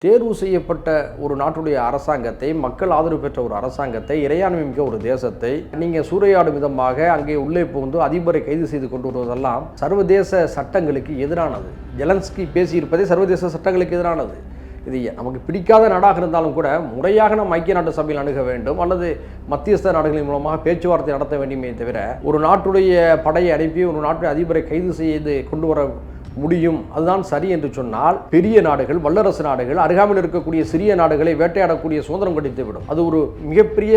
தேர்வு செய்யப்பட்ட ஒரு நாட்டுடைய அரசாங்கத்தை, மக்கள் ஆதரவு பெற்ற ஒரு அரசாங்கத்தை, இறையாண்மை மிக்க ஒரு தேசத்தை நீங்கள் சூறையாடும் விதமாக அங்கே உள்ளே புகுந்து அதிபரை கைது செய்து கொண்டு வருவதெல்லாம் சர்வதேச சட்டங்களுக்கு எதிரானது. ஜெலன்ஸ்கி பேசியிருப்பதே சர்வதேச சட்டங்களுக்கு எதிரானது. இது நமக்கு பிடிக்காத நாடாக இருந்தாலும் கூட முறையாக நம்ம ஐக்கிய நாட்டு சபையில் அணுக வேண்டும், அல்லது மத்தியஸ்த நாடுகளின் மூலமாக பேச்சுவார்த்தை நடத்த வேண்டுமே தவிர ஒரு நாட்டுடைய படையை அனுப்பி ஒரு நாட்டுடைய அதிபரை கைது செய்து கொண்டு வர முடியும், அதுதான் சரி என்று சொன்னால் பெரிய நாடுகள், வல்லரசு நாடுகள் அருகாமையில் இருக்கக்கூடிய சிறிய நாடுகளை வேட்டையாடக்கூடிய சுதந்திரம் கிடைத்துவிடும். அது ஒரு மிகப்பெரிய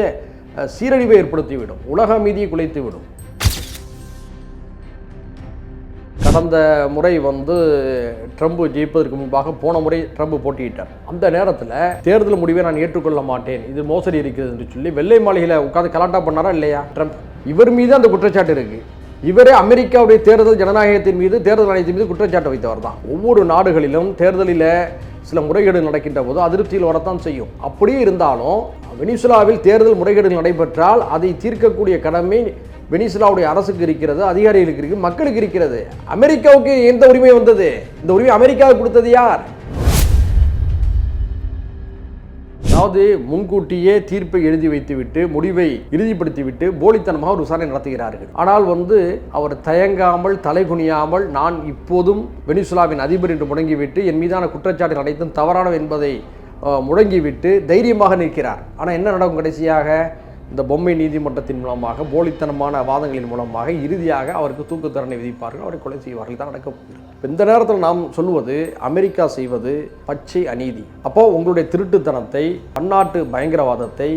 சீரழிவை ஏற்படுத்திவிடும், உலக அமைதியை குலைத்துவிடும். கடந்த முறை ட்ரம்ப் ஜெயிப்பதற்கு முன்பாக போன முறை ட்ரம்ப் போட்டியிட்டார். அந்த நேரத்தில் தேர்தல் முடிவை நான் ஏற்றுக்கொள்ள மாட்டேன், இது மோசடி இருக்கிறது என்று சொல்லி வெள்ளை மாளிகையில் உட்கார்ந்து கலாட்டா பண்ணாரா இல்லையா ட்ரம்ப்? இவர் மீது அந்த குற்றச்சாட்டு இருக்கு. இவரே அமெரிக்காவுடைய தேர்தல் ஜனநாயகத்தின் மீது, தேர்தல் ஆணையத்தின் மீது குற்றச்சாட்டு வைத்தவர் தான். ஒவ்வொரு நாடுகளிலும் தேர்தலில் சில முறைகேடு நடக்கின்ற போது அதிருப்தியில் வரத்தான் செய்யும். அப்படியே இருந்தாலும் வெனிசுலாவில் தேர்தல் முறைகேடுகள் நடைபெற்றால் அதை தீர்க்கக்கூடிய கடமை வெனிசுலாவுடைய அரசுக்கு இருக்கிறது, அதிகாரிகளுக்கு இருக்கிறது, மக்களுக்கு இருக்கிறது. அமெரிக்காவுக்கு எந்த உரிமை வந்தது? இந்த உரிமை அமெரிக்காவுக்கு கொடுத்தது யார்? அதாவது முன்கூட்டியே தீர்ப்பை எழுதி வைத்துவிட்டு, முடிவை இறுதிப்படுத்திவிட்டு போலித்தனமாக ஒரு விசாரணை நடத்துகிறார்கள். ஆனால் அவர் தயங்காமல், தலைகுனியாமல், நான் இப்போதும் வெனிசுலாவின் அதிபர் என்று முடங்கிவிட்டு என் மீதான குற்றச்சாட்டு அனைத்தும் தவறானவை என்பதை முடங்கிவிட்டு தைரியமாக நிற்கிறார். ஆனால் என்ன நடக்கும்? கடைசியாக இந்த பொம்மை நீதிமன்றத்தின் மூலமாக, போலித்தனமான வாதங்களின் மூலமாக இறுதியாக அவருக்கு தூக்கு தண்டனை விதிப்பார்கள், அவரை கொலை செய்வார்கள் தான் நடக்க போகிறது. இந்த நேரத்தில் நாம் சொல்லுவது அமெரிக்கா செய்வது பச்சை அநீதி. அப்போ உங்களுடைய திருட்டுத்தனத்தை, பன்னாட்டு பயங்கரவாதத்தை,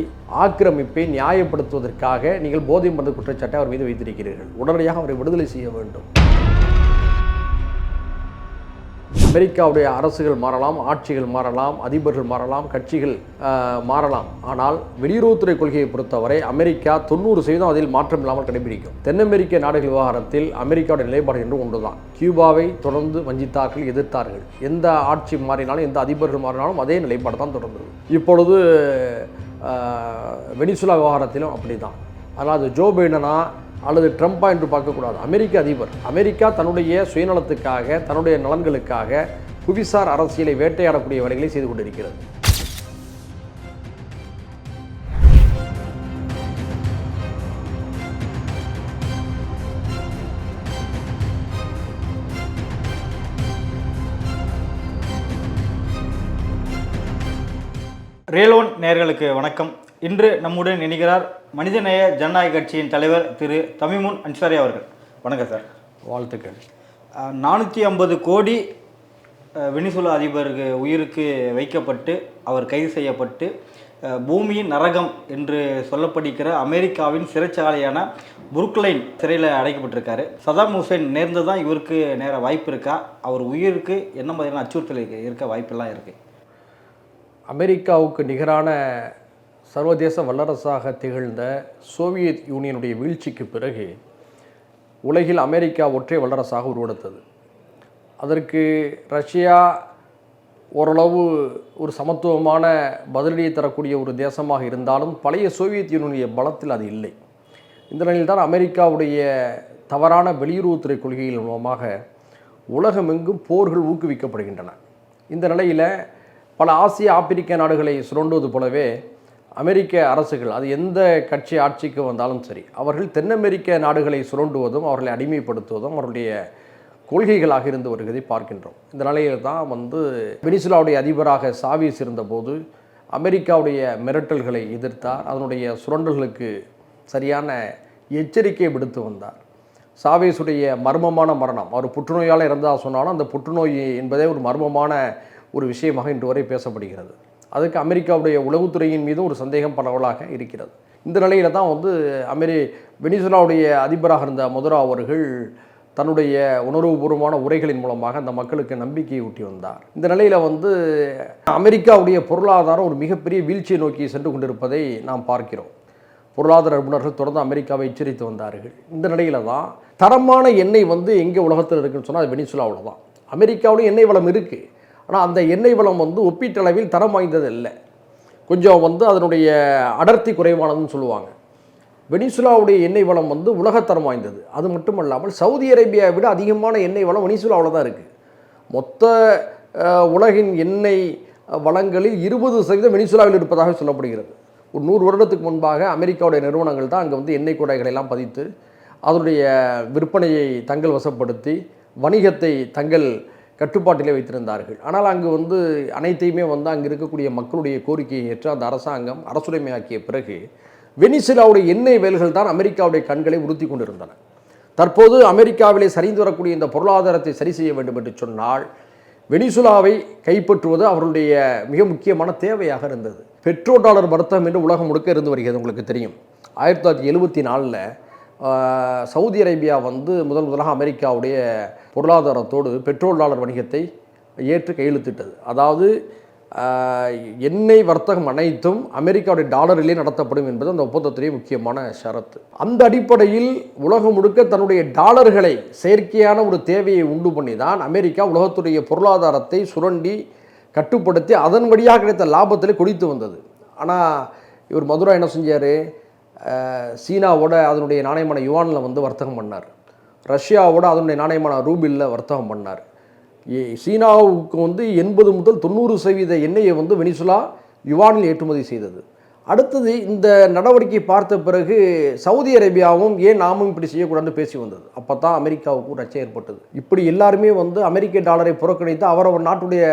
ஆக்கிரமிப்பை நியாயப்படுத்துவதற்காக நீங்கள் போதை மருந்து குற்றச்சாட்டை அவர் மீது வைத்திருக்கிறீர்கள். உடனடியாக அவரை விடுதலை செய்ய வேண்டும். அமெரிக்காவுடைய அரசுகள் மாறலாம், ஆட்சிகள் மாறலாம், அதிபர்கள் மாறலாம், கட்சிகள் மாறலாம். ஆனால் வெளியுறவுத்துறை கொள்கையை பொறுத்தவரை அமெரிக்கா 90% அதில் மாற்றம் இல்லாமல் கடைபிடிக்கும். தென் அமெரிக்க நாடுகள் விவகாரத்தில் அமெரிக்காவுடைய நிலைப்பாடு என்று ஒன்றுதான். கியூபாவை தொடர்ந்து வஞ்சித்தார்கள், எதிர்த்தார்கள். எந்த ஆட்சி மாறினாலும், எந்த அதிபர்கள் மாறினாலும் அதே நிலைப்பாடு தான் தொடர்ந்தது. இப்பொழுது வெனிசுலா விவகாரத்திலும் அப்படி தான். ஆனால் அது ஜோ பைடனா அல்லது ட்ரம்பா என்று பார்க்கக்கூடாது. அமெரிக்க அதிபர். அமெரிக்கா தன்னுடைய சுயநலத்துக்காக, தன்னுடைய நலன்களுக்காக புவிசார் அரசியலை வேட்டையாடக்கூடிய வேலைகளை செய்து கொண்டிருக்கிறது. ரேலோன் நேயர்களுக்கு வணக்கம். இன்று நம்முடன் இணைகிறார் மனிதநேய ஜனநாயக கட்சியின் தலைவர் திரு தமிமுன் அன்சாரி அவர்கள். வணக்கம் சார். வாழ்த்துக்கள். 450 கோடி வெனிசுலா அதிபருக்கு உயிருக்கு வைக்கப்பட்டு அவர் கைது செய்யப்பட்டு பூமியின் நரகம் என்று சொல்லப்படுகிற அமெரிக்காவின் சிறைச்சாலையான புருக்லைன் சிறையில் அடைக்கப்பட்டிருக்காரு. சதாம் ஹுசேன் நேர்ந்து தான் இவருக்கு நேர வாய்ப்பு இருக்கா? அவர் உயிருக்கு என்ன மாதிரியான அச்சுறுத்தல் இருக்க வாய்ப்பெல்லாம் இருக்குது? அமெரிக்காவுக்கு நிகரான சர்வதேச வல்லரசாக திகழ்ந்த சோவியத் யூனியனுடைய வீழ்ச்சிக்கு பிறகு உலகில் அமெரிக்கா ஒற்றை வல்லரசாக உருவெடுத்தது. அதற்கு ரஷ்யா ஓரளவு ஒரு சமத்துவமான பதிலடியை தரக்கூடிய ஒரு தேசமாக இருந்தாலும் பழைய சோவியத் யூனியனுடைய பலத்தில் அது இல்லை. இந்த நிலையில் தான் அமெரிக்காவுடைய தவறான வெளியுறவுத்துறை கொள்கைகள் மூலமாக உலகமெங்கும் போர்கள் ஊக்குவிக்கப்படுகின்றன. இந்த நிலையில் பல ஆசிய, ஆப்பிரிக்க நாடுகளை சுரண்டுவது போலவே அமெரிக்க அரசுகள், அது எந்த கட்சி ஆட்சிக்கு வந்தாலும் சரி, அவர்கள் தென் அமெரிக்க நாடுகளை சுரண்டுவதும் அவர்களை அடிமைப்படுத்துவதும் அவருடைய கொள்கைகளாக இருந்து வருவதை பார்க்கின்றோம். இந்த நிலையில் தான் வெனிசுலாவுடைய அதிபராக சாவேஸ் இருந்தபோது அமெரிக்காவுடைய மிரட்டல்களை எதிர்த்தார். அதனுடைய சுரண்டல்களுக்கு சரியான எச்சரிக்கையை விடுத்து வந்தார். சாவேஸுடைய மர்மமான மரணம், அவர் புற்றுநோயால் இறந்ததாக சொன்னாலும் அந்த புற்றுநோய் என்பதே ஒரு மர்மமான ஒரு விஷயமாக இன்று வரை பேசப்படுகிறது. அதுக்கு அமெரிக்காவுடைய உளவுத்துறையின் மீதும் ஒரு சந்தேகம் பரவலாக இருக்கிறது. இந்த நிலையில் தான் வெனிசுலாவுடைய அதிபராக இருந்த மதுரா அவர்கள் தன்னுடைய உணர்வுபூர்வமான உரைகளின் மூலமாக அந்த மக்களுக்கு நம்பிக்கையை ஊட்டி வந்தார். இந்த நிலையில் அமெரிக்காவுடைய பொருளாதாரம் ஒரு மிகப்பெரிய வீழ்ச்சியை நோக்கி சென்று கொண்டிருப்பதை நாம் பார்க்கிறோம். பொருளாதார நிபுணர்கள் தொடர்ந்து அமெரிக்காவை எச்சரித்து வந்தார்கள். இந்த நிலையில் தான் தரமான எண்ணெய் எங்கே உலகத்தில் இருக்குன்னு சொன்னால் அது வெனிசுலாவில் தான். அமெரிக்காவுடைய எண்ணெய் வளம் இருக்குது, ஆனால் அந்த எண்ணெய் வளம் ஒப்பீட்டளவில் தரம் வாய்ந்தது இல்லை. கொஞ்சம் அதனுடைய அடர்த்தி குறைவானதுன்னு சொல்லுவாங்க. வெனிசுலாவுடைய எண்ணெய் வளம் உலகத்தரம் வாய்ந்தது. அது மட்டுமல்லாமல் சவுதி அரேபியாவை விட அதிகமான எண்ணெய் வளம் வெனிசுலாவில் தான் இருக்குது. மொத்த உலகின் எண்ணெய் வளங்களில் 20% வெனிசுலாவில் இருப்பதாக சொல்லப்படுகிறது. ஒரு 100 வருடத்துக்கு முன்பாக அமெரிக்காவுடைய நிறுவனங்கள் தான் அங்கே வந்து எண்ணெய் குழாய்களை எல்லாம் பதித்து அதனுடைய விற்பனையை தங்கள் வசப்படுத்தி வணிகத்தை தங்கள் கட்டுப்பாட்டிலே வைத்திருந்தார்கள். ஆனால் அங்கு வந்து அனைத்தையுமே வந்து அங்கே இருக்கக்கூடிய மக்களுடைய கோரிக்கையை ஏற்று அந்த அரசாங்கம் அரசுடைமையாக்கிய பிறகு வெனிசுலாவுடைய எண்ணெய் வயல்கள் தான் அமெரிக்காவுடைய கண்களை உறுத்தி கொண்டிருந்தன. தற்போது அமெரிக்காவிலே சரிந்து வரக்கூடிய இந்த பொருளாதாரத்தை சரி செய்ய வேண்டும் என்று சொன்னால் வெனிசுலாவை கைப்பற்றுவது அவர்களுடைய மிக முக்கியமான தேவையாக இருந்தது. பெட்ரோ டாலர் வர்த்தகம் என்று உலகம் முழுக்க இருந்து வருகிறது. உங்களுக்கு தெரியும், 1974 சவுதி அரேபியா வந்து முதலாக அமெரிக்காவுடைய பொருளாதாரத்தோடு பெட்ரோல் டாலர் வணிகத்தை ஏற்று கையெழுத்திட்டது. அதாவது எண்ணெய் வர்த்தகம் அனைத்தும் அமெரிக்காவுடைய டாலரிலே நடத்தப்படும் என்பது அந்த ஒப்பந்தத்திலேயே முக்கியமான ஷரத்து. அந்த அடிப்படையில் உலகம் முழுக்க தன்னுடைய டாலர்களை செயற்கையான ஒரு தேவையை உண்டு பண்ணி தான் அமெரிக்கா உலகத்துடைய பொருளாதாரத்தை சுரண்டி கட்டுப்படுத்தி அதன் வழியாக கிடைத்த லாபத்தில் கொடித்து வந்தது. ஆனால் இவர் மதுரா என்ன செஞ்சார், சீனாவோட அதனுடைய நாணயமான யுவானில் வந்து வர்த்தகம் பண்ணார், ரஷ்யாவோட அதனுடைய நாணயமான ரூபிளில் வர்த்தகம் பண்ணார். சீனாவுக்கு வந்து 80 முதல் 90% எண்ணெயை வந்து வெனிசுலா யுவானில் ஏற்றுமதி செய்தது. அடுத்தது இந்த நடவடிக்கை பார்த்த பிறகு சவுதி அரேபியாவும் ஏன் நாமும் இப்படி செய்யக்கூடாதுன்னு பேசி வந்தது. அப்போ தான் அமெரிக்காவுக்கு ஒரு அச்சம் ஏற்பட்டது. இப்படி எல்லாருமே வந்து அமெரிக்க டாலரை புறக்கணித்து அவரவர் நாட்டுடைய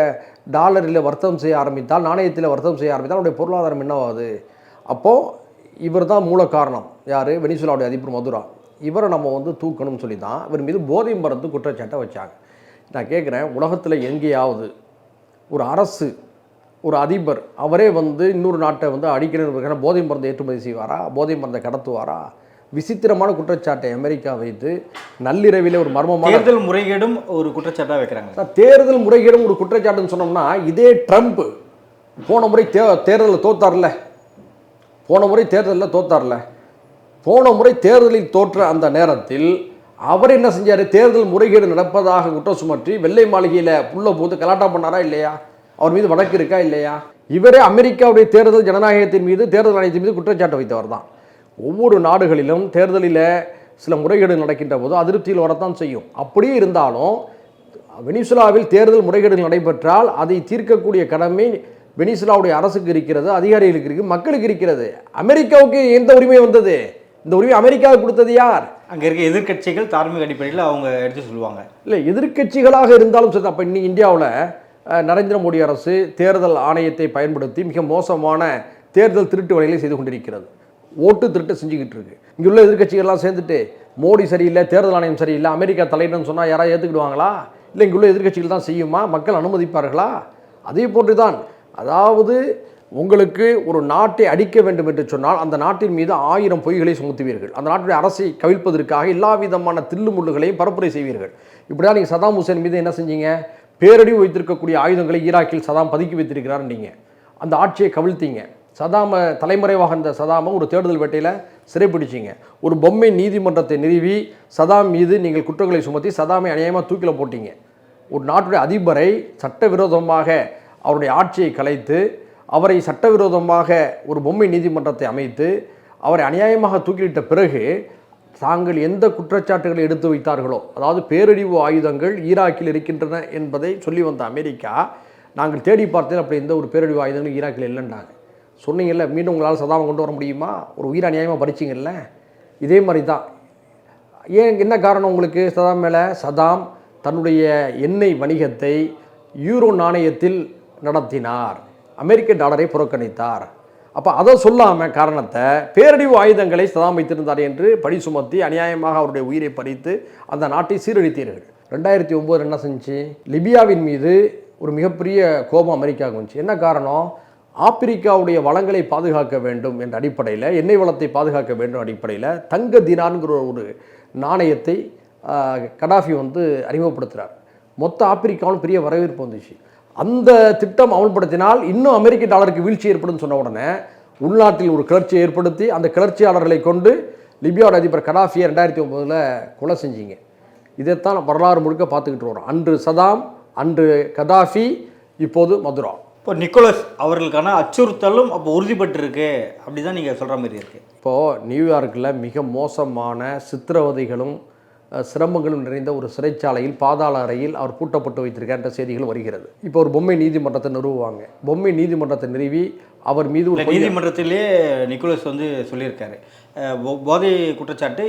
டாலரில் வர்த்தகம் செய்ய ஆரம்பித்தால், நாணயத்தில் வர்த்தகம் செய்ய ஆரம்பித்தால் அவருடைய பொருளாதாரம் என்னவாகுது? அப்போது இவர் தான் மூல காரணம். யார்? வெனிசுலாவுடைய அதிபர் மதுரா. இவரை நம்ம வந்து தூக்கணும்னு சொல்லி தான் இவர் மீது போதை மருந்து குற்றச்சாட்டை வச்சாங்க. நான் கேட்குறேன், உலகத்தில் எங்கேயாவது ஒரு அரசு, ஒரு அதிபர் அவரே வந்து இன்னொரு நாட்டை வந்து அடிக்கணும் போதை மருந்தை ஏற்றுமதி செய்வாரா? போதை மருந்தை கடத்துவாரா? விசித்திரமான குற்றச்சாட்டை அமெரிக்கா வைத்து நள்ளிரவில் ஒரு மர்மமான தேர்தல் முறைகேடும் ஒரு குற்றச்சாட்டாக வைக்கிறாங்க. தேர்தல் முறைகேடும் ஒரு குற்றச்சாட்டுன்னு சொன்னோம்னா, இதே ட்ரம்ப் போன முறை தேர்தலில் தோத்தார்ல, போன முறை தேர்தலில் தோற்ற அந்த நேரத்தில் அவர் என்ன செஞ்சார்? தேர்தல் முறைகேடு நடப்பதாக குற்றம் சுமற்றி வெள்ளை மாளிகையில் புள்ள போது கலாட்டா பண்ணாரா இல்லையா? அவர் மீது வழக்கு இருக்கா இல்லையா? இவரே அமெரிக்காவுடைய தேர்தல் ஜனநாயகத்தின் மீது, தேர்தல் ஆணையத்தின் மீது குற்றச்சாட்டு வைத்தவர் தான். ஒவ்வொரு நாடுகளிலும் தேர்தலில் சில முறைகேடு நடக்கின்ற போது அதிருப்தியில் வரத்தான் செய்யும். அப்படியே இருந்தாலும் வெனிசுலாவில் தேர்தல் முறைகேடுகள் நடைபெற்றால் அதை தீர்க்கக்கூடிய கடமை வெனிசுலாவுடைய அரசுக்கு இருக்கிறது, அதிகாரிகளுக்கு இருக்கிறது, மக்களுக்கு இருக்கிறது. அமெரிக்காவுக்கு எந்த உரிமை வந்தது? இந்த உரிமை அமெரிக்காவுக்கு கொடுத்தது யார்? அங்கே இருக்க எதிர்க்கட்சிகள் தார்மீக அடிப்படையில் அவங்க எடுத்து சொல்லுவாங்க. இல்லை, எதிர்க்கட்சிகளாக இருந்தாலும் சரி. அப்போ இன்னைக்கு இந்தியாவில் நரேந்திர மோடி அரசு தேர்தல் ஆணையத்தை பயன்படுத்தி மிக மோசமான தேர்தல் திருட்டு வேலைகளை செய்து கொண்டிருக்கிறது. ஓட்டு திருட்டு செஞ்சுக்கிட்டு இருக்கு. இங்கே உள்ள எதிர்க்கட்சிகள்லாம் சேர்ந்துட்டு மோடி சரியில்லை, தேர்தல் ஆணையம் சரியில்லை, அமெரிக்கா தலையிடன்னு சொன்னால் யாராவது ஏற்றுக்கிடுவாங்களா? இல்லை, இங்கே உள்ள எதிர்க்கட்சிகள் தான் செய்யுமா? மக்கள் அனுமதிப்பார்களா? அதே போன்று தான். அதாவது உங்களுக்கு ஒரு நாட்டை அடிக்க வேண்டும் என்று சொன்னால் அந்த நாட்டின் மீது 1000 பொய்களை சுமத்துவீர்கள். அந்த நாட்டுடைய அரசை கவிழ்ப்பதற்காக எல்லா விதமான தில்லுமுள்ளுகளையும் பரப்புரை செய்வீர்கள். இப்படிதான் நீங்கள் சதாம் ஹுசேன் மீது என்ன செஞ்சீங்க? பேரழிவு வைத்திருக்கக்கூடிய ஆயுதங்களை ஈராக்கில் சதாம் பதுக்கி வைத்திருக்கிறார். நீங்கள் அந்த ஆட்சியை கவிழ்த்தீங்க. சதாமை தலைமறைவாக இருந்த சதாமை ஒரு தேடுதல் வேட்டையில் சிறைப்பிடிச்சிங்க. ஒரு பொம்மை நீதிமன்றத்தை நிறுவி சதாம் மீது நீங்கள் குற்றங்களை சுமத்தி சதாமை அநியாயமாக தூக்கில் போட்டீங்க. ஒரு நாட்டுடைய அதிபரை சட்டவிரோதமாக அவருடைய ஆட்சியை கலைத்து அவரை சட்டவிரோதமாக ஒரு பொம்மை நீதிமன்றத்தை அமைத்து அவரை அநியாயமாக தூக்கிலிட்ட பிறகு தாங்கள் எந்த குற்றச்சாட்டுகளை எடுத்து வைத்தார்களோ, அதாவது பேரழிவு ஆயுதங்கள் ஈராக்கில் இருக்கின்றன என்பதை சொல்லி வந்த அமெரிக்கா, நாங்கள் தேடி பார்த்தேன் அப்படி எந்த ஒரு பேரழிவு ஆயுதங்கள் ஈராக்கில் இல்லைன்னாங்க. சொன்னீங்கல்ல, மீண்டும் உங்களால் சதாமை கொண்டு வர முடியுமா? ஒரு உயிர் அநியாயமாக பறிச்சிங்கல்ல. இதே மாதிரி தான். ஏன், என்ன காரணம் உங்களுக்கு சதாம் மேலே? சதாம் தன்னுடைய எண்ணெய் வணிகத்தை யூரோ நாணயத்தில் நடத்தினார், அமெரிக்க டாலரை புறக்கணித்தார். அப்போ அதை சொல்லாமல் காரணத்தை பேரழிவு ஆயுதங்களை சதாம் வைத்திருந்தார் என்று பழி சுமத்தி அநியாயமாக அவருடைய உயிரை பறித்து அந்த நாட்டை சீரழித்தீர்கள். 2009 என்ன செஞ்சு? லிபியாவின் மீது ஒரு மிகப்பெரிய கோபம் அமெரிக்காவுக்கு வந்துச்சு. என்ன காரணம்? ஆப்பிரிக்காவுடைய வளங்களை பாதுகாக்க வேண்டும் என்ற அடிப்படையில், எண்ணெய் வளத்தை பாதுகாக்க வேண்டும் அடிப்படையில் தங்க தினார்ங்கிற ஒரு நாணயத்தை கடாஃபி வந்து அறிமுகப்படுத்துகிறார். மொத்த ஆப்பிரிக்காவும் பெரிய வரவேற்பு வந்துச்சு. அந்த திட்டம் அமல்படுத்தினால் இன்னும் அமெரிக்க டாலருக்கு வீழ்ச்சி ஏற்படும் சொன்ன உடனே உள்நாட்டில் ஒரு கிளர்ச்சியை ஏற்படுத்தி அந்த கிளர்ச்சியாளர்களை கொண்டு லிபியாவோட அதிபர் கடாஃபியை 2009 கொலை செஞ்சீங்க. இதைத்தான் வரலாறு முழுக்க பார்த்துக்கிட்டு வரோம். அன்று சதாம், அன்று கடாஃபி, இப்போது மதுரா. இப்போ நிக்கோலஸ் அவர்களுக்கான அச்சுறுத்தலும் அப்போ உறுதிப்பட்டிருக்கு, அப்படி தான் நீங்கள் சொல்கிற மாதிரி இருக்குது. இப்போது நியூயார்க்கில் மிக மோசமான சித்திரவதைகளும் சிரமங்களும் நிறைந்த ஒரு சிறைச்சாலையில் பாதாள அறையில் அவர் பூட்டப்பட்டு வைத்திருக்கார் என்ற செய்திகள் வருகிறது. இப்போ ஒரு பொம்மை நீதிமன்றத்தை நிறுவுவாங்க. பொம்மை நீதிமன்றத்தை நிறுவி அவர் மீது ஒரு நீதிமன்றத்திலே நிக்கோலஸ் வந்து சொல்லியிருக்காரு, போதை குற்றச்சாட்டு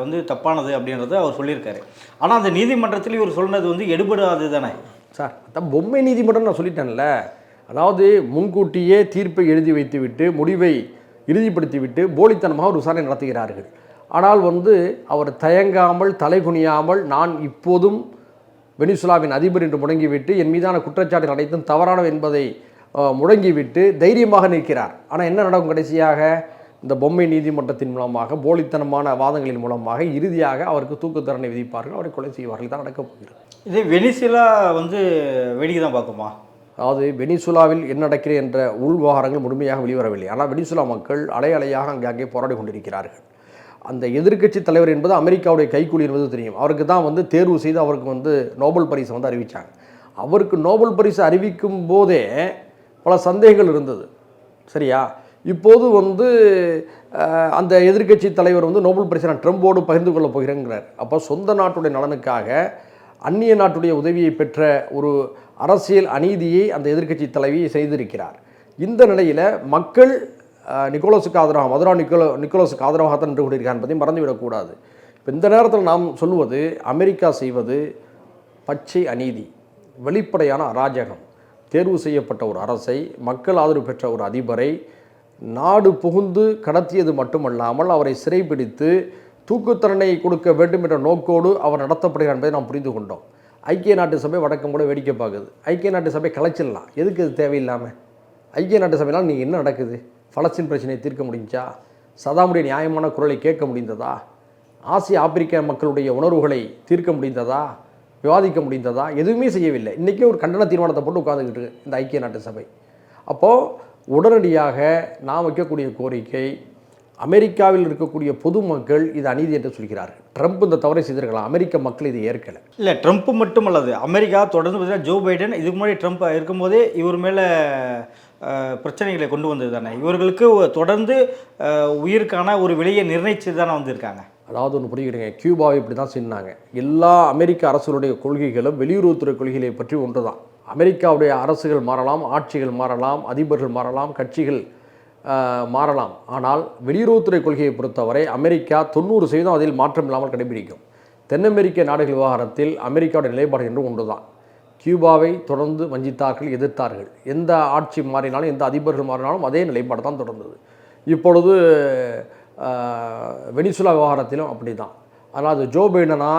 வந்து தப்பானது அப்படின்றத அவர் சொல்லியிருக்காரு. ஆனால் அந்த நீதிமன்றத்தில் இவர் சொன்னது வந்து எடுபடாது தானே சார். அதான் பொம்மை நீதிமன்றம் நான் சொல்லிட்டேன்ல. அதாவது முன்கூட்டியே தீர்ப்பை எழுதி வைத்துவிட்டு முடிவை இறுதிப்படுத்திவிட்டு போலித்தனமாக ஒரு விசாரணை நடத்துகிறார்கள். ஆனால் அவர் தயங்காமல் தலைகுனியாமல் நான் இப்போதும் வெனிசுலாவின் அதிபர் என்று முடங்கிவிட்டு என் மீதான குற்றச்சாட்டுகள் அனைத்தும் தவறானவை என்பதை முடங்கிவிட்டு தைரியமாக நிற்கிறார். ஆனால் என்ன நடக்கும் கடைசியாக? இந்த பொம்மை நீதிமன்றத்தின் மூலமாக போலித்தனமான வாதங்களின் மூலமாக இறுதியாக அவருக்கு தூக்கு தண்டனை விதிப்பார்கள், அவரை கொலை செய்வார்கள். தான் நடக்கப் போகிறது. இதே வெனிசுலா வேடிக்கை தான் பார்க்குமா? அதாவது வெனிசுலாவில் என்ன நடக்கிறது என்ற உள் விவகாரங்கள் முழுமையாக வெளிவரவில்லை. ஆனால் வெனிசுலா மக்கள் அலையாக அங்கே போராடி கொண்டிருக்கிறார்கள். அந்த எதிர்க்கட்சி தலைவர் என்பது அமெரிக்காவுடைய கைக்கூலி என்பது தெரியும். அவருக்கு தான் தேர்வு செய்து அவருக்கு நோபல் பரிசை அறிவித்தாங்க. அவருக்கு நோபல் பரிசு அறிவிக்கும் போதே பல சந்தேகங்கள் இருந்தது. சரியா? இப்போது அந்த எதிர்க்கட்சி தலைவர் நோபல் பரிசை நான் ட்ரம்போடு பகிர்ந்து கொள்ளப் போகிறேங்கிறார். அப்போ சொந்த நாட்டுடைய நலனுக்காக அந்நிய நாட்டுடைய உதவியை பெற்ற ஒரு அரசியல் அநீதியை அந்த எதிர்க்கட்சி தலைவி செய்திருக்கிறார். இந்த நிலையில் மக்கள் நிக்கோலஸுக்கு ஆதரவாக நிக்கோலஸுக்கு ஆதரவாகத்தான் நின்று கொண்டிருக்கார் என்பதை மறந்துவிடக்கூடாது. இப்போ இந்த நேரத்தில் நாம் சொல்லுவது அமெரிக்கா செய்வது பச்சை அநீதி, வெளிப்படையான அராஜகம். தேர்வு செய்யப்பட்ட ஒரு அரசை, மக்கள் ஆதரவு பெற்ற ஒரு அதிபரை நாடு புகுந்து கடத்தியது மட்டுமல்லாமல் அவரை சிறைப்பிடித்து தூக்குத்தண்டனை கொடுக்க வேண்டும் என்ற நோக்கோடு அவர் நடத்தப்படுகிறார் என்பதை நாம் புரிந்து கொண்டோம். ஐக்கிய நாட்டு சபை வழக்கம் கூட வேடிக்கை பார்க்குது. ஐக்கிய நாட்டு சபை கலைச்சிடலாம், எதுக்கு இது தேவையில்லாமல்? ஐக்கிய நாட்டு சபையினால் நீங்கள் என்ன நடக்குது? பலஸ்தீன் பிரச்சனையை தீர்க்க முடிஞ்சா? சதாமுடைய நியாயமான குரலை கேட்க முடிந்ததா? ஆசிய ஆப்பிரிக்க மக்களுடைய உணர்வுகளை தீர்க்க முடிந்ததா? விவாதிக்க முடிந்ததா? எதுவுமே செய்யவில்லை. இன்றைக்கே ஒரு கண்டன தீர்மானத்தை போட்டு உட்காந்துக்கிட்டு இந்த ஐக்கிய நாட்டு சபை. அப்போது உடனடியாக நாம் வைக்கக்கூடிய கோரிக்கை, அமெரிக்காவில் இருக்கக்கூடிய பொதுமக்கள் இது அநீதி என்று சொல்கிறார்கள். ட்ரம்ப் இந்த தவறை செய்திருக்கலாம், அமெரிக்க மக்கள் இதை ஏற்கலை. இல்லை, ட்ரம்ப் மட்டும் அல்லது அமெரிக்கா தொடர்ந்து பார்த்தீங்கன்னா ஜோ பைடன் இதுக்கு முன்னாடி ட்ரம்ப் இருக்கும்போதே இவர் மேலே பிரச்சனைகளை கொண்டு வந்தது தானே. இவர்களுக்கு தொடர்ந்து உயிருக்கான ஒரு விலையை நிர்ணயித்து தானே வந்திருக்காங்க. அதாவது ஒன்று புரியுதுங்க, கியூபாவை இப்படி தான் சொன்னாங்க. எல்லா அமெரிக்க அரசுகளுடைய கொள்கைகளும் வெளியுறவுத்துறை கொள்கைகளை பற்றி ஒன்று தான். அமெரிக்காவுடைய அரசுகள் மாறலாம், ஆட்சிகள் மாறலாம், அதிபர்கள் மாறலாம், கட்சிகள் மாறலாம். ஆனால் வெளியுறவுத்துறை கொள்கையை பொறுத்தவரை அமெரிக்கா 90% அதில் மாற்றம் இல்லாமல் கடைபிடிக்கும். தென் அமெரிக்க நாடுகள் விவகாரத்தில் அமெரிக்காவுடைய நிலைப்பாடு என்று ஒன்று தான். கியூபாவை தொடர்ந்து வஞ்சித்தார்கள், எதிர்த்தார்கள். எந்த ஆட்சி மாறினாலும், எந்த அதிபர்கள் மாறினாலும் அதே நிலைப்பாடு தான் தொடர்ந்தது. இப்பொழுது வெனிசுலா விவகாரத்திலும் அப்படி தான். ஆனால் அது ஜோ பைடனா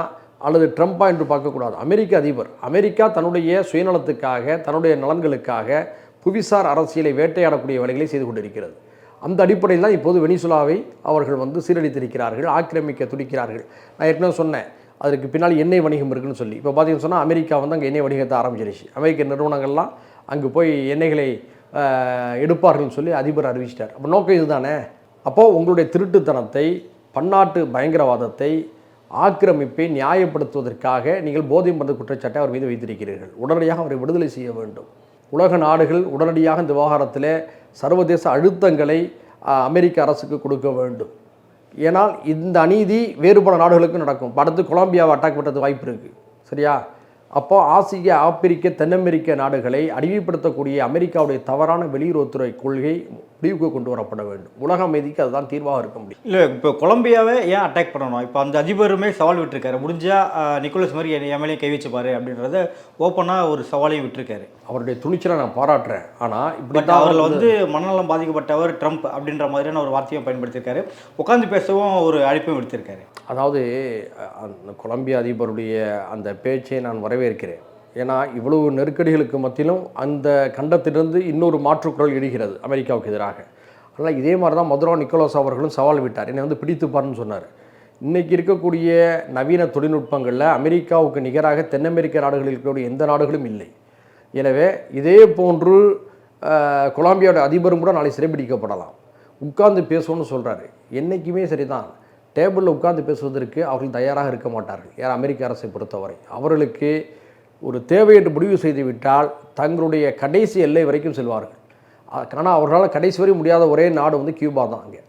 அல்லது ட்ரம்ப்பா என்று பார்க்கக்கூடாது. அமெரிக்க அதிபர், அமெரிக்கா தன்னுடைய சுயநலத்துக்காக, தன்னுடைய நலன்களுக்காக புவிசார் அரசியலை வேட்டையாடக்கூடிய வேலைகளை செய்து கொண்டிருக்கிறது. அந்த அடிப்படையில் தான் இப்போது வெனிசுலாவை அவர்கள் சீரழித்திருக்கிறார்கள், ஆக்கிரமிக்க துடிக்கிறார்கள். நான் ஏற்கனவே சொன்னேன், அதற்கு பின்னால் எண்ணெய் வணிகம் இருக்குன்னு சொல்லி. இப்போ பார்த்தீங்கன்னு சொன்னால் அமெரிக்கா அங்கே எண்ணெய் வணிகத்தை ஆரம்பிச்சிருச்சு. அமெரிக்க நிறுவனங்கள்லாம் அங்கே போய் எண்ணெய்களை எடுப்பார்கள்னு சொல்லி அதிபர் அறிவிச்சிட்டார். அப்போ நோக்கம் இதுதானே. அப்போது உங்களுடைய திருட்டுத்தனத்தை, பன்னாட்டு பயங்கரவாதத்தை, ஆக்கிரமிப்பை நியாயப்படுத்துவதற்காக நீங்கள் போதை மருந்து குற்றச்சாட்டை அவர் மீது வைத்திருக்கிறீர்கள். உடனடியாக அவரை விடுதலை செய்ய வேண்டும். உலக நாடுகள் உடனடியாக இந்த விவகாரத்தில் சர்வதேச அழுத்தங்களை அமெரிக்க அரசுக்கு கொடுக்க வேண்டும். ஏனால் இந்த அநீதி வேறு பல நாடுகளுக்கும் நடக்கும். அடுத்து கொலம்பியாவை அட்டாக் பண்ணுறது வாய்ப்பு இருக்குது. சரியா? அப்போ ஆசிய, ஆப்பிரிக்க, தென் அமெரிக்க நாடுகளை அடிமைப்படுத்தக்கூடிய அமெரிக்காவுடைய தவறான வெளியுறவுத்துறை கொள்கை முடிவுக்கு கொண்டு வரப்பட வேண்டும். உலக அமைதிக்கு அதுதான் தீர்வாக இருக்க முடியும். இல்லை, இப்போ கொலம்பியாவை ஏன் அட்டாக் பண்ணணும்? இப்போ அந்த அதிபருமே சவால் விட்டுருக்காரு, முடிஞ்சால் நிக்கோலஸ் மாதிரி எம்எல்ஏ கை வச்சுப்பாரு அப்படின்றத ஓப்பனாக ஒரு சவாலையும் விட்டுருக்காரு. அவருடைய துணிச்சலை நான் பாராட்டுறேன். ஆனால் இப்படி அவர்கள் மனநலம் பாதிக்கப்பட்டவர் ட்ரம்ப் அப்படின்ற மாதிரியான ஒரு வார்த்தையும் பயன்படுத்தியிருக்காரு. உட்காந்து பேசவும் ஒரு அழைப்பும் விடுத்திருக்காரு. அதாவது அந்த கொலம்பியா அதிபருடைய அந்த பேச்சை நான் வரவேற்கிறேன். ஏன்னா இவ்வளவு நெருக்கடிகளுக்கு மத்தியிலும் அந்த கண்டத்திலிருந்து இன்னொரு மாற்றுக்குரல் எழுகிறது அமெரிக்காவுக்கு எதிராக. ஆனால் இதே மாதிரி தான் மதுரோ நிக்கோலஸ் அவர்களும் சவால் விட்டார், என்னை பிடித்துப்பாருன்னு சொன்னார். இன்றைக்கி இருக்கக்கூடிய நவீன தொழில்நுட்பங்களில் அமெரிக்காவுக்கு நிகராக தென் அமெரிக்க நாடுகளில் இருக்கக்கூடிய எந்த நாடுகளும் இல்லை. எனவே இதே போன்று கொலம்பியாவோட அதிபரும் கூட நாளை சிறைபிடிக்கப்படலாம். உட்கார்ந்து பேசணும்னு சொல்கிறாரு. என்றைக்குமே சரிதான், டேபிளில் உட்கார்ந்து பேசுவதற்கு அவர்கள் தயாராக இருக்க மாட்டார்கள். யார் அமெரிக்க அரசை பொறுத்தவரை அவர்களுக்கு ஒரு தேவை என்று முடிவு செய்துவிட்டால் தங்களுடைய கடைசி எல்லை வரைக்கும் செல்வார்கள். ஆனால் அவர்களால் கடைசி வரை முடியாத ஒரே நாடு கியூபா தான். அங்கே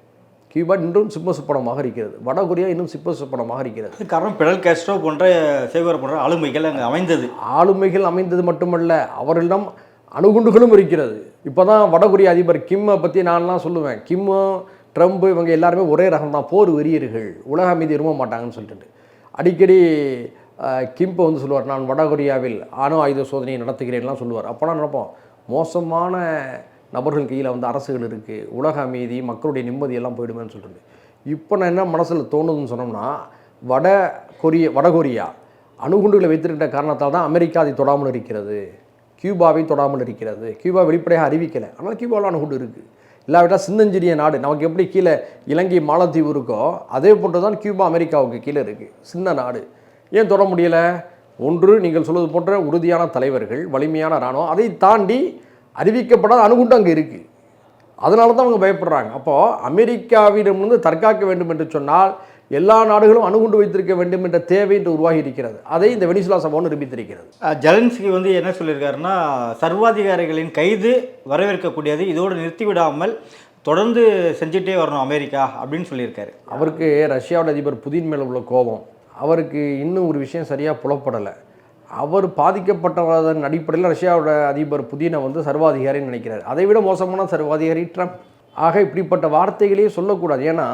கியூபா இன்றும் சிம்மசுப்பனமாக இருக்கிறது. வடகொரியா இன்னும் சிம்மசுப்பனமாக இருக்கிறது. அது காரணம் பிடல் காஸ்ட்ரோ போன்ற சேகுவாரா போன்ற ஆளுமைகள் அங்கே அமைந்தது. ஆளுமைகள் அமைந்தது மட்டுமல்ல, அவர்களிடம் அணுகுண்டுகளும் இருக்கிறது. இப்போ தான் வடகொரிய அதிபர் கிம்மை பற்றி நான்லாம் சொல்லுவேன். கிம்மு ட்ரம்ப் இவங்க எல்லாருமே ஒரே ரகம் தான், போர் வெறியர்கள், உலக அமைதி விரும்ப மாட்டாங்கன்னு சொல்லிட்டு அடிக்கடி கிம்பை வந்து சொல்லுவார், நான் வடகொரியாவில் அணு ஆயுத சோதனையை நடத்துகிறேன்லாம் சொல்லுவார். அப்போலாம் நினைப்போம், மோசமான நபர்கள் கையில் வந்து அரசுகள் இருக்குது, உலக அமைதி மக்களுடைய நிம்மதியெல்லாம் போயிடுமேன்னு சொல்லிட்டு. இப்போ நான் என்ன மனசில் தோணுதுன்னு சொன்னோம்னா, வடகொரியா அணுகுண்டுகளை வைத்திருக்கிற காரணத்தால் தான் அமெரிக்கா அதை தொடாமல் இருக்கிறது, கியூபாவை தொடாமல் இருக்கிறது. கியூபா வெளிப்படையாக அறிவிக்கலை, ஆனால் கியூபாவில் அணுகுண்டு இருக்குது. இல்லாவிட்டால் சின்னஞ்சிறிய நாடு, நமக்கு எப்படி கீழே இலங்கை மாலத்தீவு இருக்கோ அதே போன்று தான் கியூபா அமெரிக்காவுக்கு கீழே இருக்குது, சின்ன நாடு. ஏன் தொட முடியலை? ஒன்று, நீங்கள் சொல்வது போன்ற உறுதியான தலைவர்கள், வலிமையான இராணுவம், அதை தாண்டி அறிவிக்கப்படாத அணுகுண்டு அங்கே இருக்குது. அதனால தான் அவங்க பயப்படுறாங்க. அப்போது அமெரிக்காவிடமிருந்து தற்காக்க வேண்டும் என்று சொன்னால் எல்லா நாடுகளும் அணுகுண்டு வைத்திருக்க வேண்டும் என்ற தேவை என்று உருவாகி இருக்கிறது. அதை இந்த வெனிசுலா சம்பவம் நிரூபித்திருக்கிறது. ஜெலன்ஸ்கி வந்து என்ன சொல்லியிருக்காருன்னா, சர்வாதிகாரிகளின் கைது வரவேற்கக்கூடியது, இதோடு நிறுத்திவிடாமல் தொடர்ந்து செஞ்சுட்டே வரணும் அமெரிக்கா அப்படின்னு சொல்லியிருக்காரு. அவருக்கு ரஷ்யாவோட அதிபர் புதின் மேலே உள்ள கோபம், அவருக்கு இன்னும் ஒரு விஷயம் சரியாக புலப்படலை. அவர் பாதிக்கப்பட்டதன் அடிப்படையில் ரஷ்யாவோட அதிபர் புதினை வந்து சர்வாதிகாரின்னு நினைக்கிறார். அதை விட மோசமான சர்வாதிகாரி ட்ரம்ப். ஆக இப்படிப்பட்ட வார்த்தைகளையே சொல்லக்கூடாது. ஏன்னா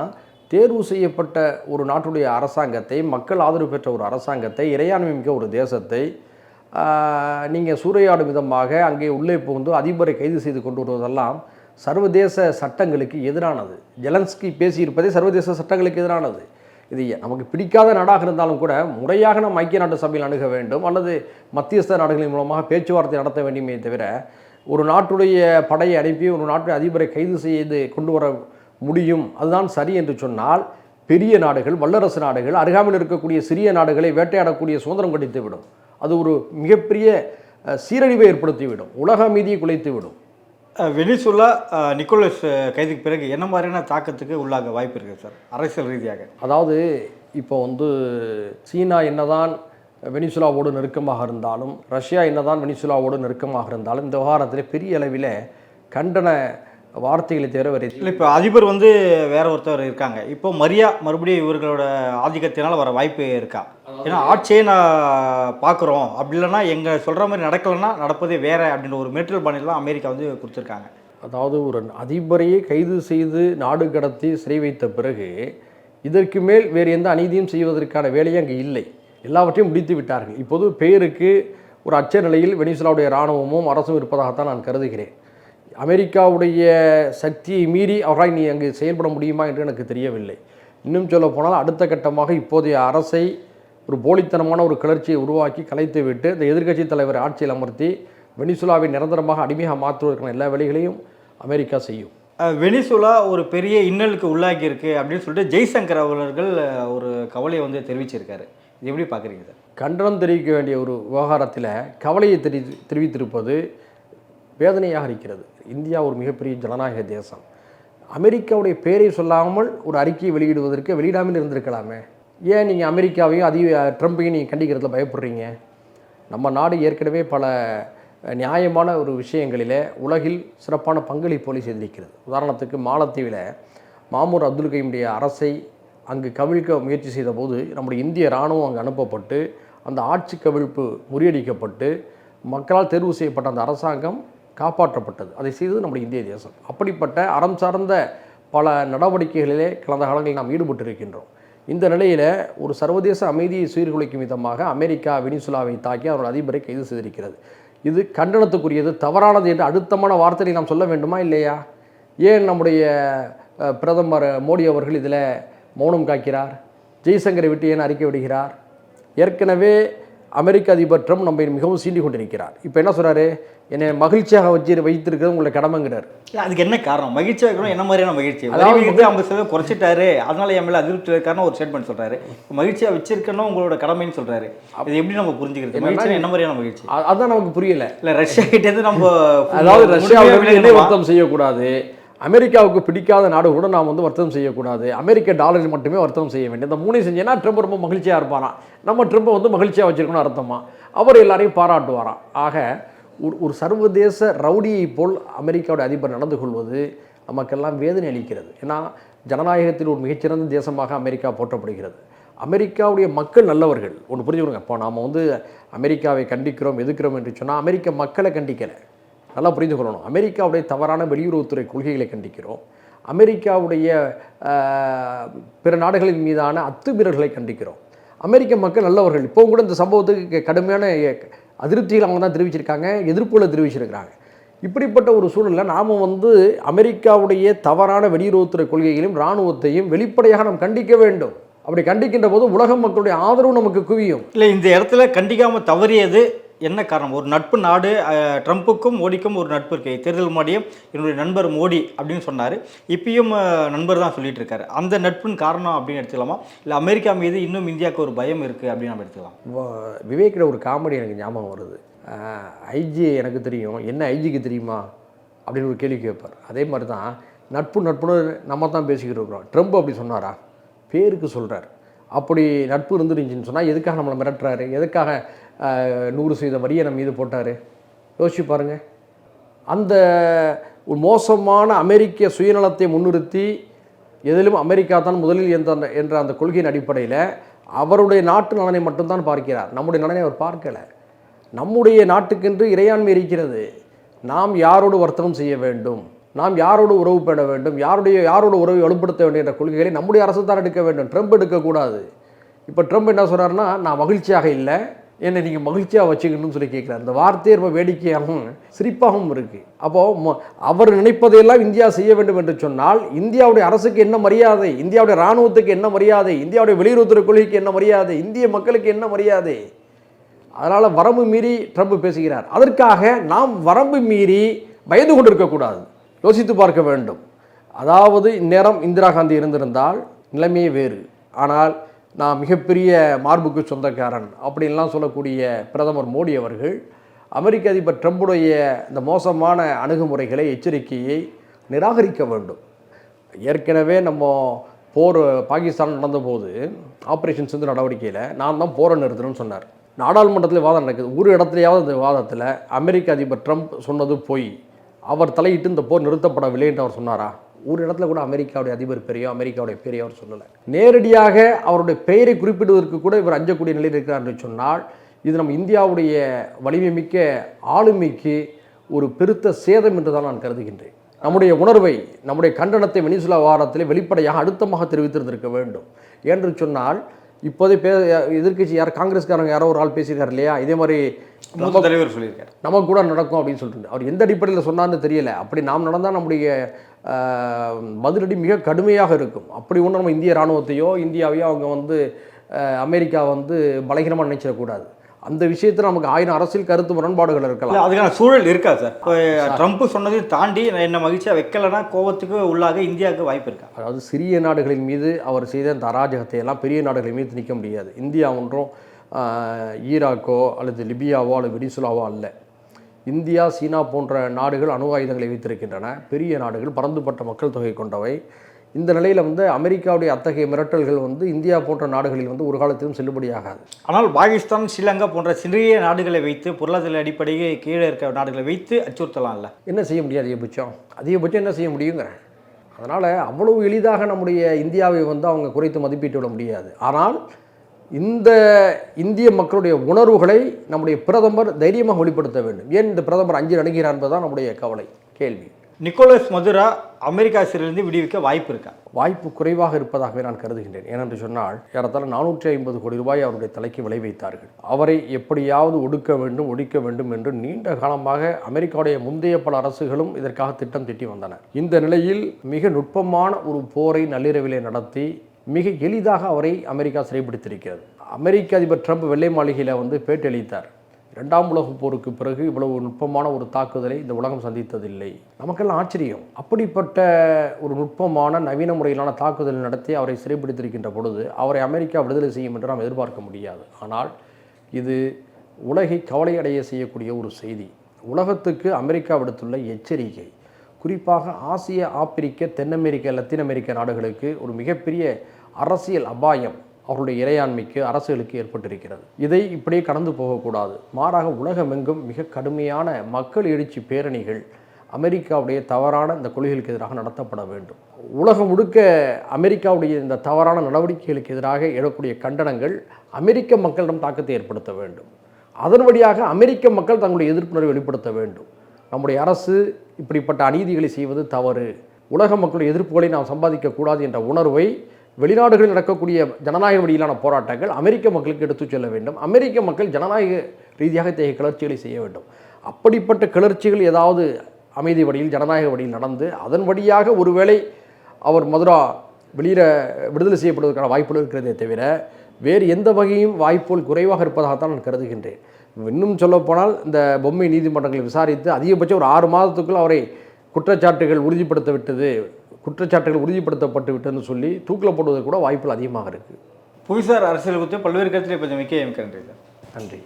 தேர்வு செய்யப்பட்ட ஒரு நாட்டுடைய அரசாங்கத்தை, மக்கள் ஆதரவு பெற்ற ஒரு அரசாங்கத்தை, இறையாண்மை மிக்க ஒரு தேசத்தை நீங்கள் சூறையாடும் விதமாக அங்கே உள்ளே புகுந்து அதிபரை கைது செய்து கொண்டு வருவதெல்லாம் சர்வதேச சட்டங்களுக்கு எதிரானது. ஜெலன்ஸ்கி பேசியிருப்பதே சர்வதேச சட்டங்களுக்கு எதிரானது. இது நமக்கு பிடிக்காத நாடாக இருந்தாலும் கூட முறையாக நம்ம ஐக்கிய நாட்டு சபையில் அணுக வேண்டும், அல்லது மத்தியஸ்த நாடுகளின் மூலமாக பேச்சுவார்த்தை நடத்த வேண்டுமே தவிர ஒரு நாட்டுடைய படையை அனுப்பி ஒரு நாட்டுடைய அதிபரை கைது செய்து கொண்டு வர முடியும், அதுதான் சரி என்று சொன்னால் பெரிய நாடுகள், வல்லரசு நாடுகள் அருகாமையில் இருக்கக்கூடிய சிறிய நாடுகளை வேட்டையாடக்கூடிய சுதந்திரம் கிடைத்துவிடும். அது ஒரு மிகப்பெரிய சீரழிவை ஏற்படுத்திவிடும், உலக அமைதியை குலைத்துவிடும். வெனிசுலா நிக்கோலஸ் கைதுக்கு பிறகு என்ன மாதிரியான தாக்கத்துக்கு உள்ளாக வாய்ப்பு இருக்குது சார் அரசியல் ரீதியாக? அதாவது இப்போ வந்து சீனா என்னதான் வெனிசுலாவோடு நெருக்கமாக இருந்தாலும், ரஷ்யா என்னதான் வெனிசுலாவோடு நெருக்கமாக இருந்தாலும் இந்த விவகாரத்தில் பெரிய அளவில் கண்டன வார்த்தைகளை தவிர வேறு இல்லை. இப்போ அதிபர் வந்து வேற ஒருத்தர் இருக்காங்க, இப்போ மறுபடியும் இவர்களோட ஆதிக்கத்தினால் வர வாய்ப்பு இருக்கா? ஏன்னா ஆட்சியை நான் பார்க்குறோம், அப்படி இல்லைன்னா எங்கள் சொல்கிற மாதிரி நடக்கலைன்னா நடப்பதே வேற அப்படின்ற ஒரு மெட்ரல் பாணிலாம் அமெரிக்கா வந்து கொடுத்துருக்காங்க. அதாவது ஒரு அதிபரையே கைது செய்து நாடு கடத்தி சிறை வைத்த பிறகு இதற்கு மேல் வேறு எந்த அநீதியும் செய்வதற்கான வேலையே அங்கே இல்லை, எல்லாவற்றையும் முடித்து விட்டார்கள். இப்போது பெயருக்கு ஒரு அச்ச நிலையில் வெனிசுலாவுடைய இராணுவமும் அரசும் இருப்பதாகத்தான் நான் கருதுகிறேன். அமெரிக்காவுடைய சக்தியை மீறி அவரால் நீ அங்கு செயல்பட முடியுமா என்று எனக்கு தெரியவில்லை. இன்னும் சொல்ல போனால் அடுத்த கட்டமாக இப்போதைய அரசை ஒரு போலித்தனமான ஒரு கிளர்ச்சியை உருவாக்கி கலைத்து விட்டு இந்த எதிர்க்கட்சி தலைவர் ஆட்சியில் அமர்த்தி வெனிசுலாவை நிரந்தரமாக அடிமையாக மாற்றுவதற்கான எல்லா வேலைகளையும் அமெரிக்கா செய்யும். வெனிசுலா ஒரு பெரிய இன்னலுக்கு உள்ளாகி இருக்கு அப்படின்னு சொல்லிட்டு ஜெய்சங்கர் அவர்கள் ஒரு கவலையை வந்து தெரிவிச்சிருக்காரு. இது எப்படி பார்க்குறீங்க சார்? கண்டனம் தெரிவிக்க வேண்டிய ஒரு விவகாரத்தில் கவலையை தெரிவித்திருப்பது வேதனையாக இருக்கிறது. இந்தியா ஒரு மிகப்பெரிய ஜனநாயக தேசம். அமெரிக்காவுடைய பெயரை சொல்லாமல் ஒரு அறிக்கையை வெளியிடுவதற்கு வெளியிடாமல் இருந்திருக்கலாமே. ஏன் நீங்கள் அமெரிக்காவையும் ட்ரம்பையும் நீங்கள் கண்டிக்கிறதுல பயப்படுறீங்க? நம்ம நாடு ஏற்கனவே பல நியாயமான ஒரு விஷயங்களில் உலகில் சிறப்பான பங்களிப்போலி செய்திருக்கிறது. உதாரணத்துக்கு மாலத்தீவில் மாமூர் அப்துல் கயீமுடைய அரசை அங்கு கவிழ்க்க முயற்சி செய்த போது நம்முடைய இந்திய இராணுவம் அங்கு அனுப்பப்பட்டு அந்த ஆட்சி கவிழ்ப்பு முறியடிக்கப்பட்டு மக்களால் தேர்வு செய்யப்பட்ட அந்த அரசாங்கம் காப்பாற்றப்பட்டது. அதை செய்தது நம்முடைய இந்திய தேசம். அப்படிப்பட்ட அறம் சார்ந்த பல நடவடிக்கைகளிலே கடந்த காலங்களில் நாம் ஈடுபட்டிருக்கின்றோம். இந்த நிலையில் ஒரு சர்வதேச அமைதியை சீர்குலைக்கும் விதமாக அமெரிக்கா வெனிசுலாவை தாக்கி அவர்கள் அதிபரை கைது செய்திருக்கிறது. இது கண்டனத்துக்குரியது, தவறானது என்று அழுத்தமான வார்த்தையை நாம் சொல்ல வேண்டுமா இல்லையா? ஏன் நம்முடைய பிரதமர் மோடி அவர்கள் இதில் மௌனம் காக்கிறார்? ஜெய்சங்கரை விட்டு ஏன் அறிக்கை விடுகிறார்? ஏற்கனவே அமெரிக்க அதிபர் ட்ரம்ப் நம்ம மிகவும் சீண்டி கொண்டிருக்கிறார். இப்போ என்ன சொல்கிறாரு? என்னை மகிழ்ச்சியாக வைத்திருக்கிறது உங்களை கடமைங்கிறார். அதுக்கு என்ன காரணம்? மகிழ்ச்சியாக இருக்கணும். என்ன மாதிரியான மகிழ்ச்சி? அதாவது 50% குறைச்சிட்டாரு, அதனால என் மேலே அதிருப்தி இருக்காருன்னு ஒரு ஸ்டேட்மெண்ட் சொல்கிறாரு. மகிழ்ச்சியாக வச்சிருக்கணும் உங்களோட கடமைன்னு சொல்கிறாரு. அது எப்படி நம்ம புரிஞ்சுக்கிறது? மகிழ்ச்சி என்ன மாதிரியான மகிழ்ச்சி? அதுதான் நமக்கு புரியல. இல்லை, ரஷ்யா கிட்டேருந்து நம்ம அதாவது ரஷ்யாவுக்கு என்ன வர்த்தகம் செய்யக்கூடாது, அமெரிக்காவுக்கு பிடிக்காத நாடு கூட நாம் வந்து வர்த்தகம் செய்யக்கூடாது, அமெரிக்க டாலர் மட்டுமே வர்த்தகம் செய்ய வேண்டும். இந்த மூணையும் செஞ்சேன்னா ட்ரம்ப் ரொம்ப மகிழ்ச்சியாக இருப்பாராம். நம்ம ட்ரம்ப்பை வந்து மகிழ்ச்சியாக வச்சுருக்கணும் அர்த்தமா? அவர் எல்லாரையும் பாராட்டுவாராம். ஆக ஒரு சர்வதேச ரவுடியை போல் அமெரிக்காவுடைய அதிபர் நடந்து கொள்வது நமக்கெல்லாம் வேதனை அளிக்கிறது. ஏன்னா ஜனநாயகத்தில் ஒரு மிகச்சிறந்த தேசமாக அமெரிக்கா போற்றப்படுகிறது. அமெரிக்காவுடைய மக்கள் நல்லவர்கள். ஒன்று புரிஞ்சுக்கணுங்க. இப்போ நாம் வந்து அமெரிக்காவை கண்டிக்கிறோம் எதிர்க்கிறோம் என்று சொன்னால் அமெரிக்க மக்களை கண்டிக்கலை. நல்லா புரிந்து கொள்ளணும். அமெரிக்காவுடைய தவறான வெளியுறவுத்துறை கொள்கைகளை கண்டிக்கிறோம். அமெரிக்காவுடைய பிற நாடுகளின் மீதான அத்துமீறல்களை கண்டிக்கிறோம். அமெரிக்க மக்கள் நல்லவர்கள். இப்போவும் கூட இந்த சம்பவத்துக்கு கடுமையான அதிருப்திகள் அவங்க தான் தெரிவிச்சிருக்காங்க, எதிர்ப்புகளை தெரிவிச்சிருக்கிறாங்க. இப்படிப்பட்ட ஒரு சூழலில் நாம் வந்து அமெரிக்காவுடைய தவறான வெளியுறவுத்துறை கொள்கைகளையும் இராணுவத்தையும் வெளிப்படையாக நாம் கண்டிக்க வேண்டும். அப்படி கண்டிக்கின்ற போது உலக மக்களுடைய ஆதரவு நமக்கு குவியும். இல்லை, இந்த இடத்துல கண்டிக்காமல் தவறியது என்ன காரணம்? ஒரு நட்பு நாடு, ட்ரம்ப்புக்கும் மோடிக்கும் ஒரு நட்பு இருக்கு. தேர்தல் முன்னாடியும் என்னுடைய நண்பர் மோடி அப்படின்னு சொன்னார், இப்பயும் நண்பர் தான் சொல்லிட்டு இருக்காரு. அந்த நட்பின் காரணம் அப்படின்னு எடுத்துக்கலாமா, இல்லை அமெரிக்கா மீது இன்னும் இந்தியாவுக்கு ஒரு பயம் இருக்குது அப்படின்னு நம்ம எடுத்துக்கலாம்? விவேக்கில் ஒரு காமெடி எனக்கு ஞாபகம் வருது. ஐஜி எனக்கு தெரியும், என்ன ஐஜிக்கு தெரியுமா அப்படின்னு ஒரு கேள்வி கேட்பார். அதே மாதிரி தான் நட்புன்னு நம்ம தான் பேசிக்கிட்டு இருக்கிறோம். ட்ரம்ப் அப்படி சொன்னாரா? பேருக்கு சொல்கிறார். அப்படி நட்பு இருந்துருந்துச்சின்னு சொன்னால் எதுக்காக நம்மளை மிரட்டுறாரு? எதுக்காக 100% வரியை நம்ம மீது போட்டார்? யோசிச்சு பாருங்கள். அந்த ஒரு மோசமான அமெரிக்க சுயநலத்தை முன்னிறுத்தி எதிலும் அமெரிக்கா தான் முதலில் என்ற அந்த கொள்கையின் அடிப்படையில் அவருடைய நாட்டு நலனை மட்டும்தான் பார்க்கிறார். நம்முடைய நலனை அவர் பார்க்கலை. நம்முடைய நாட்டுக்கென்று இறையாண்மை இருக்கிறது. நாம் யாரோடு வர்த்தகம் செய்ய வேண்டும், நாம் யாரோடு உறவு பெற வேண்டும், யாரோட உறவை வலுப்படுத்த வேண்டும் என்ற கொள்கைகளை நம்முடைய அரசு தான் எடுக்க வேண்டும். ட்ரம்ப் எடுக்கக்கூடாது. இப்போ ட்ரம்ப் என்ன சொல்கிறாருன்னா, நான் மகிழ்ச்சியாக இல்லை, என்னை நீங்கள் மகிழ்ச்சியாக வச்சுக்கணும்னு சொல்லி கேட்குறாரு. இந்த வார்த்தையை ரொம்ப வேடிக்கையாகவும் சிரிப்பாகவும் இருக்குது. அப்போது அவர் நினைப்பதையெல்லாம் இந்தியா செய்ய வேண்டும் என்று சொன்னால் இந்தியாவுடைய அரசுக்கு என்ன மரியாதை, இந்தியாவுடைய இராணுவத்துக்கு என்ன மரியாதை, இந்தியாவுடைய வெளியுறவுத்துறை கொள்கைக்கு என்ன மரியாதை, இந்திய மக்களுக்கு என்ன மரியாதை? அதனால் வரம்பு மீறி ட்ரம்ப் பேசுகிறார். அதற்காக நாம் வரம்பு மீறி பயந்து கொண்டு இருக்கக்கூடாது, யோசித்து பார்க்க வேண்டும். அதாவது இந்நேரம் இந்திரா காந்தி இருந்திருந்தால் நிலைமையே வேறு. ஆனால் நான் மிகப்பெரிய மார்புக்கு சொந்தக்காரன் அப்படின்லாம் சொல்லக்கூடிய பிரதமர் மோடி அவர்கள் அமெரிக்க அதிபர் ட்ரம்புடைய இந்த மோசமான அணுகுமுறைகளை, எச்சரிக்கையை நிராகரிக்க வேண்டும். ஏற்கனவே நம்ம போர் பாகிஸ்தான் நடந்தபோது ஆப்ரேஷன் சிந்து நடவடிக்கையில் நான் தான் போரை நிறுத்தணும்னு சொன்னார். நாடாளுமன்றத்தில் வாதம் நடக்குது. ஒரு இடத்துலையாவது இந்த வாதத்தில் அமெரிக்க அதிபர் ட்ரம்ப் சொன்னது போய் அவர் தலையிட்டு இந்த போர் நிறுத்தப்படவில்லை என்று அவர் சொன்னாரா? ஒரு இடத்துல கூட அமெரிக்காவுடைய அதிபர் பெரியோ அமெரிக்காவுடைய பெரியோ அவர் சொல்லலை. நேரடியாக அவருடைய பெயரை குறிப்பிடுவதற்கு கூட இவர் அஞ்சக்கூடிய நிலையில் இருக்கிறார் என்று சொன்னால் இது நம்ம இந்தியாவுடைய வலிமை மிக்க ஆளுமைக்கு ஒரு பெருத்த சேதம் என்று தான் நான் கருதுகின்றேன். நம்முடைய உணர்வை, நம்முடைய கண்டனத்தை வெனிசுலா வாரத்தில் வெளிப்படையாக அழுத்தமாக தெரிவித்திருந்திருக்க வேண்டும். என்று சொன்னால் இப்போதே எதிர்க்கட்சி காங்கிரஸ்காரங்க யாரோ ஒரு ஆள் பேசியிருக்காரு இல்லையா, இதே மாதிரி தலைவர் சொல்லியிருக்காரு, நமக்கு கூட நடக்கும் அப்படின்னு சொல்லிட்டு அவர் எந்த அடிப்படையில் சொன்னார்னு தெரியல. அப்படி நாம் நடந்தால் நம்முடைய பதிலடி மிக கடுமையாக இருக்கும். அப்படி ஒன்றும் நம்ம இந்திய இராணுவத்தையோ இந்தியாவையோ அவங்க அமெரிக்கா பலகீனமாக நினைச்சிடக்கூடாது. அந்த விஷயத்தில் நமக்கு 1000 அரசியல் கருத்து முரண்பாடுகள் இருக்கலாம். அதுக்கான சூழல் இருக்கா சார்? ட்ரம்ப் சொன்னதையும் தாண்டி என்ன மகிழ்ச்சியாக வைக்கலைன்னா கோபத்துக்கு உள்ளாக இந்தியாவுக்கு வாய்ப்பு இருக்கா? அதாவது சிறிய நாடுகளின் மீது அவர் செய்த அந்த அராஜகத்தை எல்லாம் பெரிய நாடுகளின் மீது திணிக்க முடியாது. இந்தியா ஒன்றும் ஈராக்கோ அல்லது லிபியாவோ அல்லது வெனிசுலாவோ அல்ல. இந்தியா, சீனா போன்ற நாடுகள் அணு ஆயுதங்களை வைத்திருக்கின்றன. பெரிய நாடுகள், பரந்துபட்ட மக்கள் தொகை கொண்டவை. இந்த நிலையில் அமெரிக்காவுடைய அத்தகைய மிரட்டல்கள் இந்தியா போன்ற நாடுகளில் ஒரு காலத்திலும் செல்லுபடியாகாது. ஆனால் பாகிஸ்தான், ஸ்ரீலங்கா போன்ற சிறிய நாடுகளை வைத்து, பொருளாதார அடிப்படையே கீழே இருக்க நாடுகளை வைத்து அச்சுறுத்தலாம்ல. என்ன செய்ய முடியாது? அதிகபட்சம் என்ன செய்ய முடியுங்கிறேன். அதனால் அவ்வளவு எளிதாக நம்முடைய இந்தியாவை அவங்க குறைத்து மதிப்பிட்டு விட முடியாது. ஆனால் இந்த இந்திய மக்களுடைய உணர்வுகளை நம்முடைய பிரதமர் தைரியமாக வெளிப்படுத்த வேண்டும். ஏன் இந்த பிரதமர் அஞ்சு அணுகிறார் என்பதுதான் நம்முடைய கவலை, கேள்வி. நிக்கோலஸ் மதுரா அமெரிக்கா சிறையிலிருந்து விடுவிக்க வாய்ப்பு இருக்கா? வாய்ப்பு குறைவாக இருப்பதாகவே நான் கருதுகின்றேன். ஏனென்று சொன்னால் ஏறத்தாழ 450 கோடி ரூபாய் அவருடைய தலைக்கு விலை வைத்தார்கள். அவரை எப்படியாவது ஒழிக்க வேண்டும் என்று நீண்ட காலமாக அமெரிக்காவுடைய முந்தைய பல அரசுகளும் இதற்காக திட்டம் தீட்டி வந்தன. இந்த நிலையில் மிக நுட்பமான ஒரு போரை நள்ளிரவிலே நடத்தி மிக எளிதாக அவரை அமெரிக்கா சிறைப்பிடித்திருக்கிறது. அமெரிக்க அதிபர் ட்ரம்ப் வெள்ளை மாளிகையில் பேட்டியளித்தார். 2ஆம் உலகப் போருக்கு பிறகு இவ்வளவு நுட்பமான ஒரு தாக்குதலை இந்த உலகம் சந்தித்ததில்லை. நமக்கெல்லாம் ஆச்சரியம். அப்படிப்பட்ட ஒரு நுட்பமான நவீன முறையிலான தாக்குதல் நடத்தி அவரை சிறைப்பிடித்திருக்கின்ற பொழுது அவரை அமெரிக்கா விடுதலை செய்யும் என்று நாம் எதிர்பார்க்க முடியாது. ஆனால் இது உலகை கவலையடைய செய்யக்கூடிய ஒரு செய்தி. உலகத்துக்கு அமெரிக்கா விடுத்துள்ள எச்சரிக்கை. குறிப்பாக ஆசிய, ஆப்பிரிக்க, தென் அமெரிக்க, லத்தீன் அமெரிக்க நாடுகளுக்கு ஒரு மிகப்பெரிய அரசியல் அபாயம் அவருடைய இறையாண்மைக்கு, அரசுகளுக்கு ஏற்பட்டிருக்கிறது. இதை இப்படியே கடந்து போகக்கூடாது. மாறாக உலகமெங்கும் மிக கடுமையான மக்கள் எழுச்சி பேரணிகள், அமெரிக்காவுடைய தவறான இந்த கொள்கைகளுக்கு எதிராக நடத்தப்பட வேண்டும். உலகம் முழுக்க அமெரிக்காவுடைய இந்த தவறான நடவடிக்கைகளுக்கு எதிராக எழக்கூடிய கண்டனங்கள் அமெரிக்க மக்களிடம் தாக்கத்தை ஏற்படுத்த வேண்டும். அதன் வழியாக அமெரிக்க மக்கள் தங்களுடைய எதிர்ப்புணர்வை வெளிப்படுத்த வேண்டும். நம்முடைய அரசு இப்படிப்பட்ட அநீதிகளை செய்வது தவறு, உலக மக்களுடைய எதிர்ப்புகளை நாம் சம்பாதிக்கக்கூடாது என்ற உணர்வை வெளிநாடுகளில் நடக்கக்கூடிய ஜனநாயக வழியிலான போராட்டங்கள் அமெரிக்க மக்களுக்கு எடுத்துச் செல்ல வேண்டும். அமெரிக்க மக்கள் ஜனநாயக ரீதியாக இத்தகைய கிளர்ச்சிகளை செய்ய வேண்டும். அப்படிப்பட்ட கிளர்ச்சிகள் ஏதாவது அமைதி வழியில் ஜனநாயக வழியில் நடந்து அதன் வழியாக ஒருவேளை அவர் மதுரா விடுதலை செய்யப்படுவதற்கான வாய்ப்புகள் இருக்கிறதே தவிர வேறு எந்த வகையும் வாய்ப்புகள் குறைவாக இருப்பதாகத்தான் நான் கருதுகின்றேன். இன்னும் சொல்லப்போனால் இந்த பொம்மை நீதிமன்றங்களை விசாரித்து அதிகபட்சம் ஒரு 6 மாதத்துக்குள் அவரை குற்றச்சாட்டுகள் உறுதிப்படுத்தப்பட்டு விட்டதுன்னு சொல்லி தூக்கில் போடுவதற்கு கூட வாய்ப்புகள் அதிகமாக இருக்குது. புவிசார் அரசியல் குறித்து பல்வேறு கருத்துக்களை கொஞ்சம் மிக்க நன்றி. நன்றி.